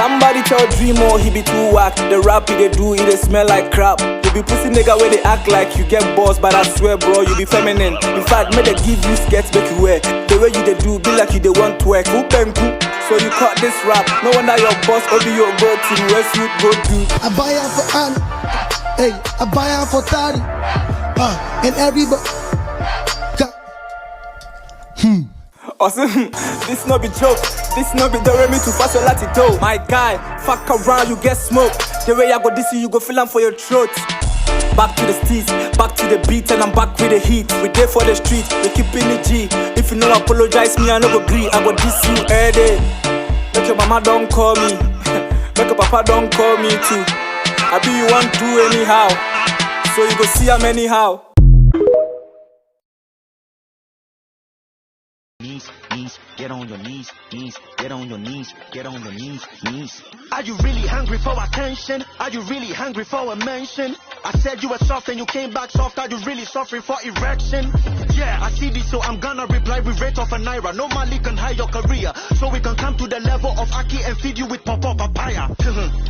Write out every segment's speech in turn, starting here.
Somebody tell Dreamo he be too whack. The rap he dey do, he dey smell like crap. You be pussy nigga where they act like you get boss, but I swear bro, you be feminine. In fact, may they give you skirts make you wear. The way you dey do, be like you dey want twerk. So you cut this rap. No wonder your boss only your go to where you go do. I buy out for Annie, hey, I buy out for 30, and everybody. Awesome. This no be joke. This no be the way me to fast a latito. My guy, fuck around, you get smoked. The way I go this you go feel am for your throat. Back to the steez, back to the beat, and I'm back with the heat. We there for the street, we keeping it G. If you no apologize me, I no go agree. I go diss you every day. Make your mama don't call me. Make your papa don't call me too. I be you want do anyhow, so you go see I'm anyhow. Knees, get on your knees, get on your knees, get on your knees. Are you really hungry for attention? Are you really hungry for a mention? I said you were soft and you came back soft. Are you really suffering for erection? Yeah, I see this, so I'm gonna reply with rate of a naira. No Mali can hide your career, so we can come to the level of Aki and feed you with pawpaw papaya.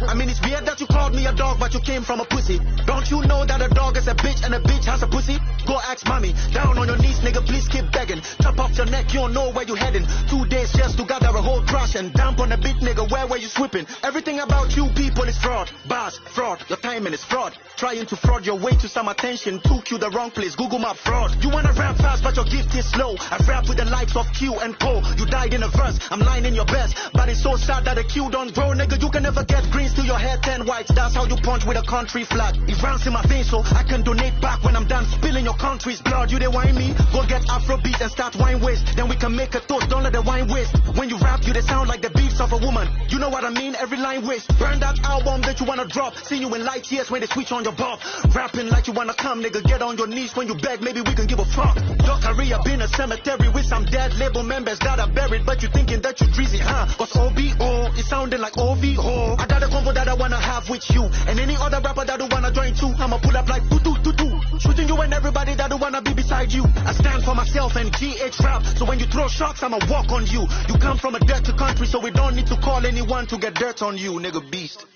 I mean, it's weird that you called me a dog, but you came from a pussy. Don't you know that a dog is a bitch and a bitch has a pussy? Go ask mommy. Down on your knees, nigga, please keep begging. Chop off your neck, you don't know where you heading. 2 days just to gather a whole crush and dump on a bit, nigga, where were you sweeping? Everything about you people is fraud. Bars, fraud, your timing is fraud. Trying to fraud your way to some attention, took you the wrong place, Google Map fraud. You wanna rap fast, but your gift is slow. I rap with the likes of Q and Poe. You died in a verse, I'm lying in your best. But it's so sad that the Q don't grow, nigga, you can never get greens to your head, 10 whites. That's how you punch with a country flag. It rounds in my veins so I can donate back when I'm done spilling your country's blood. You they whine me? Go get Afrobeat and start wine waste. Then we can make a toast, don't let the wine waste. When you rap, you they sound like the beats of a woman. You know what I mean? Every line waste. Burn that album that you wanna drop. See you in light years when they switch on your bob. Rapping like you wanna come, nigga, get on your knees when you beg, maybe we can give a fuck. Your career been a cemetery with some dead label members that are buried, but you thinking that you dreezy, huh? Cause OBO, it sounding like OVO. I got a convo that I wanna have with you, and any other rapper that do wanna join too. I'ma pull up like do. Shooting you and everybody that do wanna be beside you. I stand for myself and GH rap, so when you throw shots, I'ma walk on you. You come from a dirty country, so we don't need to call anyone to get dirt on you, nigga beast.